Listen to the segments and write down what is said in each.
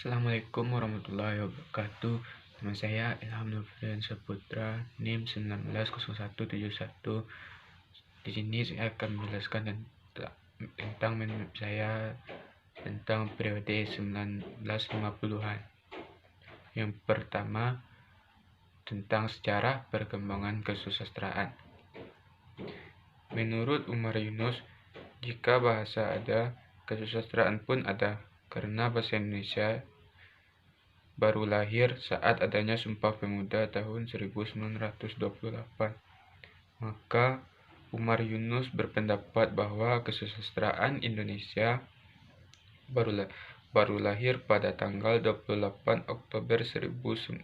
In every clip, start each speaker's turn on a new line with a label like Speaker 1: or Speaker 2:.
Speaker 1: Assalamualaikum warahmatullahi wabarakatuh. Nama saya Ilham Nurfian Saputra, NIM 190171. Di sini saya akan menjelaskan tentang menurut saya tentang periode 1950-an. Yang pertama, tentang sejarah perkembangan kesusastraan. Menurut Umar Yunus, jika bahasa ada, kesusastraan pun ada, karena bahasa Indonesia baru lahir saat adanya Sumpah Pemuda tahun 1928. Maka Umar Yunus berpendapat bahwa kesusastraan Indonesia baru lahir pada tanggal 28 Oktober 1928.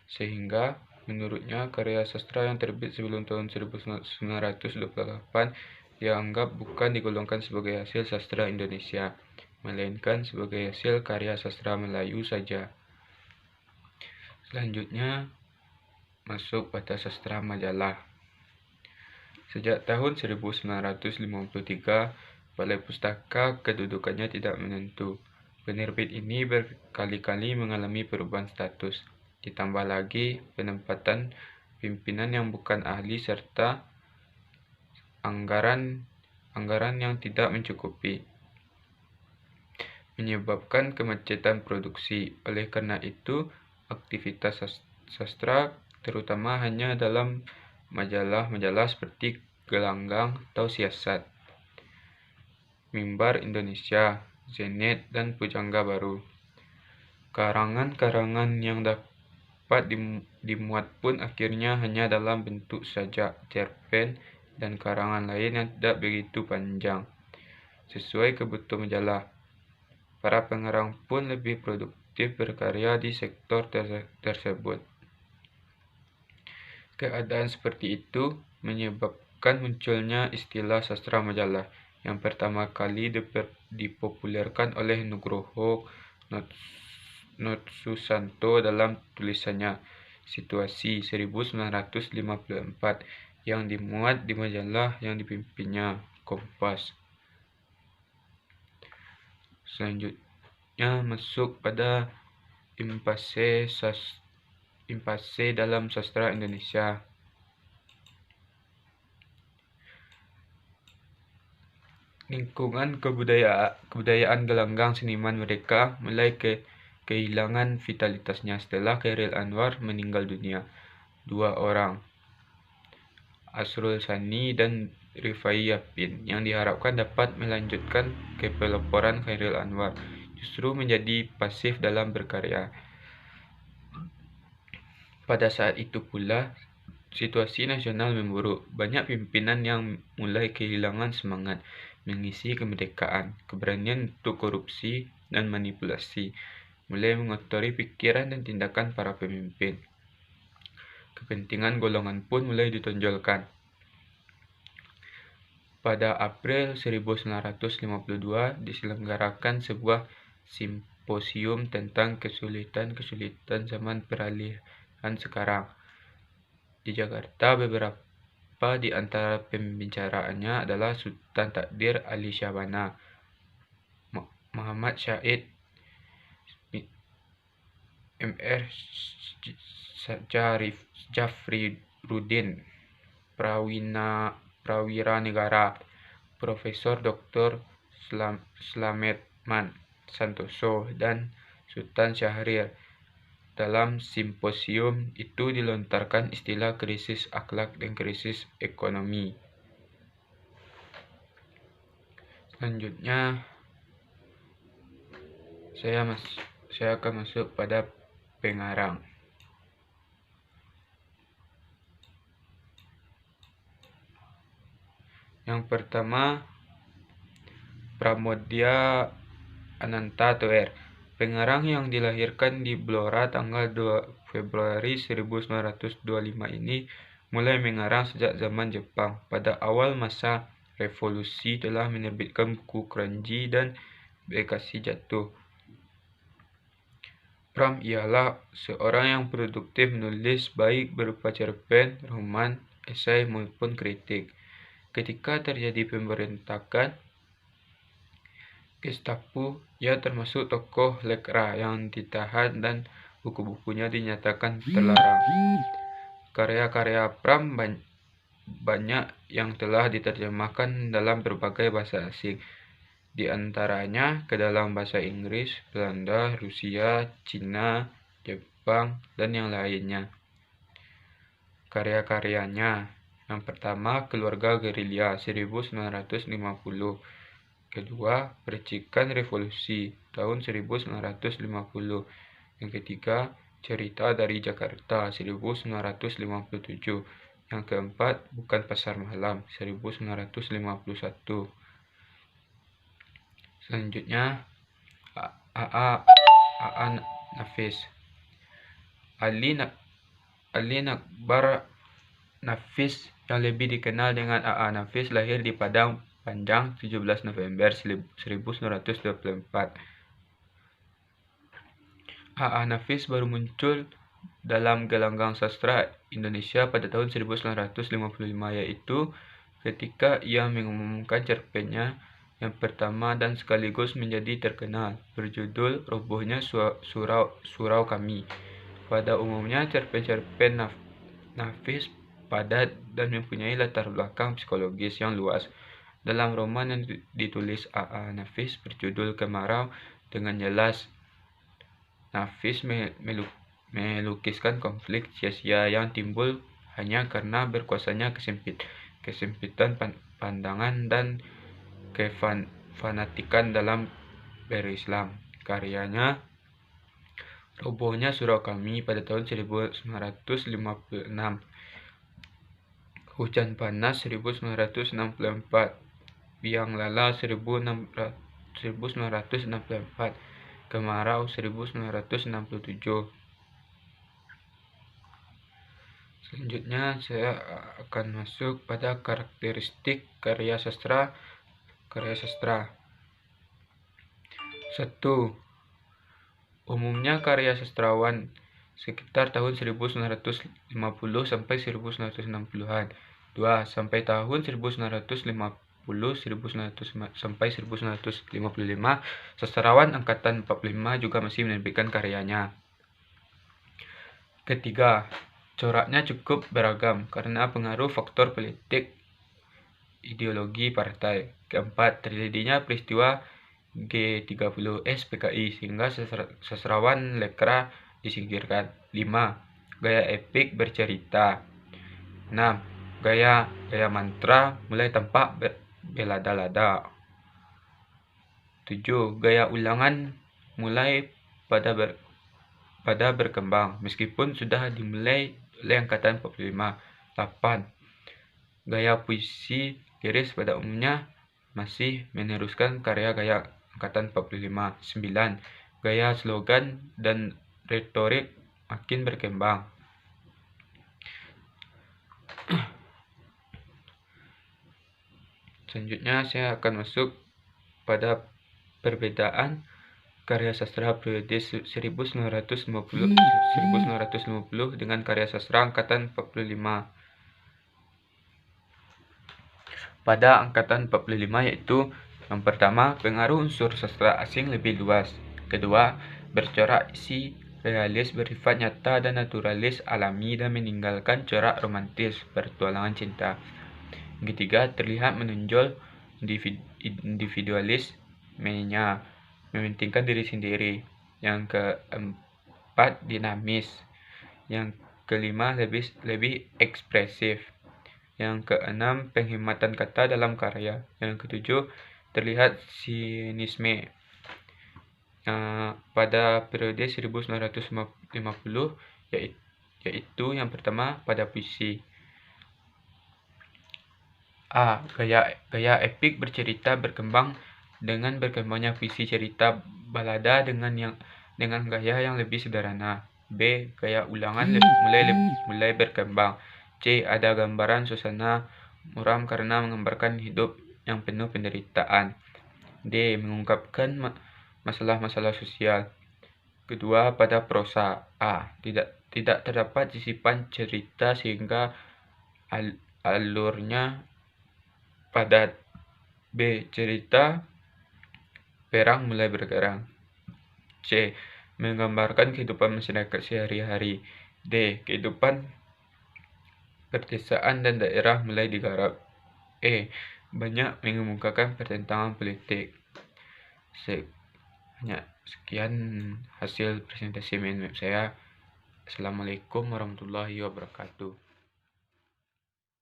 Speaker 1: Sehingga menurutnya karya sastra yang terbit sebelum tahun 1928 dianggap bukan digolongkan sebagai hasil sastra Indonesia, melainkan sebagai hasil karya sastra Melayu saja. Selanjutnya, masuk pada sastra majalah. Sejak tahun 1953, Balai Pustaka kedudukannya tidak menentu. Penerbit ini berkali-kali mengalami perubahan status. Ditambah lagi penempatan pimpinan yang bukan ahli serta anggaran yang tidak mencukupi, menyebabkan kemacetan produksi. Oleh karena itu, aktivitas sastra terutama hanya dalam majalah-majalah seperti Gelanggang atau Siasat, Mimbar Indonesia, Zenet, dan Pujangga Baru. Karangan-karangan yang dapat dimuat pun akhirnya hanya dalam bentuk sajak, cerpen, dan karangan lain yang tidak begitu panjang. Sesuai kebutuhan majalah, para pengarang pun lebih produktif berkarya di sektor tersebut. Keadaan seperti itu menyebabkan munculnya istilah sastra majalah yang pertama kali dipopulerkan oleh Nugroho Notsusanto dalam tulisannya Situasi 1954 yang dimuat di majalah yang dipimpinnya, Kompas. Selanjutnya masuk pada impase dalam sastra Indonesia. Lingkungan kebudayaan gelanggang seniman mereka mulai kehilangan vitalitasnya setelah Chairil Anwar meninggal dunia. 2 orang, Asrul Sani dan Rifai Yapin, yang diharapkan dapat melanjutkan kepeloporan Chairil Anwar, justru menjadi pasif dalam berkarya. Pada saat itu pula, situasi nasional memburuk. Banyak pimpinan yang mulai kehilangan semangat mengisi kemerdekaan, keberanian untuk korupsi dan manipulasi, mulai mengotori pikiran dan tindakan para pemimpin. Kepentingan golongan pun mulai ditonjolkan. Pada April 1952 diselenggarakan sebuah simposium tentang kesulitan zaman peralihan sekarang di Jakarta. Beberapa di antara pembicaraannya adalah Sultan Takdir Ali Syahbana, Muhammad Syahid, Mr. Jafriruddin Prawira Negara, Profesor Dr. Slametman Santoso, dan Sultan Syahrir. Dalam simposium itu dilontarkan istilah krisis akhlak dan krisis ekonomi. Selanjutnya, saya akan masuk pada pengarang. Yang pertama, Pramodya Ananta Toer, pengarang yang dilahirkan di Blora tanggal 2 Februari 1925 ini mulai mengarang sejak zaman Jepang. Pada awal masa revolusi telah menerbitkan buku Kranji dan Bekasi Jatuh. Pram ialah seorang yang produktif menulis baik berupa cerpen, roman, esai maupun kritik. Ketika terjadi pemberontakan Gestapo. Ia termasuk tokoh lekra yang ditahan dan buku-bukunya dinyatakan terlarang. Karya-karya Pram banyak yang telah diterjemahkan dalam berbagai bahasa asing, di antaranya ke dalam bahasa Inggris, Belanda, Rusia, Cina, Jepang, dan yang lainnya. Karya-karyanya: yang pertama, Keluarga Gerilya 1950. Kedua, Percikan Revolusi tahun 1950. Yang ketiga, Cerita dari Jakarta 1957. Yang keempat, Bukan Pasar Malam 1951. Selanjutnya, A.A. Nafis. Ali Nakbar Nafis, yang lebih dikenal dengan A.A. Nafis, lahir di Padang Panjang 17 November 1924. A.A. Nafis baru muncul dalam gelanggang sastra Indonesia pada tahun 1955, yaitu ketika ia mengumumkan cerpennya yang pertama dan sekaligus menjadi terkenal, berjudul Robohnya Surau Kami. Pada umumnya, cerpen-cerpen Nafis padat dan mempunyai latar belakang psikologis yang luas. Dalam roman yang ditulis A.A. Nafis berjudul Kemarau, dengan jelas Nafis melukiskan konflik sia-sia yang timbul hanya karena berkuasanya kesempitan pandangan dan kefanatikan dalam berislam. Karyanya Robohnya Surau Kami pada tahun 1956, Hujan Panas 1964, Biang Lala 1964, Kemarau 1967. Selanjutnya saya akan masuk pada karakteristik karya sastra. 1. Umumnya karya sastrawan sekitar tahun 1950 sampai 1960-an. 2. Sampai tahun 1950 sampai 1955, sastrawan angkatan 45 juga masih menerbitkan karyanya. Ketiga, coraknya cukup beragam karena pengaruh faktor politik ideologi partai. Keempat, terjadinya peristiwa G30S PKI sehingga sastrawan lekra disingkirkan. 5. Gaya epik bercerita. 6. Gaya mantra mulai tampak belada-lada. 7. Gaya ulangan mulai pada berkembang meskipun sudah dimulai oleh angkatan 45. 8. Gaya puisi liris pada umumnya masih meneruskan karya-gaya angkatan 45. 9. Gaya slogan dan retorik makin berkembang. Selanjutnya saya akan masuk pada perbedaan karya sastra periode 1950 dengan karya sastra angkatan 45. Pada angkatan 45 yaitu: yang pertama, pengaruh unsur sastra asing lebih luas. Kedua, bercorak isi realis bersifat nyata dan naturalis alami dan meninggalkan corak romantis pertualangan cinta. Yang ketiga, terlihat menonjol individualis mementingkan diri sendiri. Yang keempat, dinamis. Yang kelima, lebih ekspresif. Yang keenam, penghematan kata dalam karya. Yang ketujuh, terlihat sinisme. Pada periode 1950 yaitu yang pertama pada puisi. A. Gaya epik bercerita berkembang dengan berkembangnya puisi cerita balada dengan gaya yang lebih sederhana. B. Gaya ulangan mulai berkembang. C. Ada gambaran suasana muram karena menggambarkan hidup yang penuh penderitaan. D. Mengungkapkan masalah-masalah sosial. Kedua, pada prosa. A. Tidak terdapat sisipan cerita sehingga alurnya padat. B. Cerita perang mulai bergerak. C. Menggambarkan kehidupan masyarakat sehari-hari. D. Kehidupan pedesaan dan daerah mulai digarap. E. Banyak mengemukakan pertentangan politik. Sekian hasil presentasi saya. Assalamualaikum warahmatullahi wabarakatuh.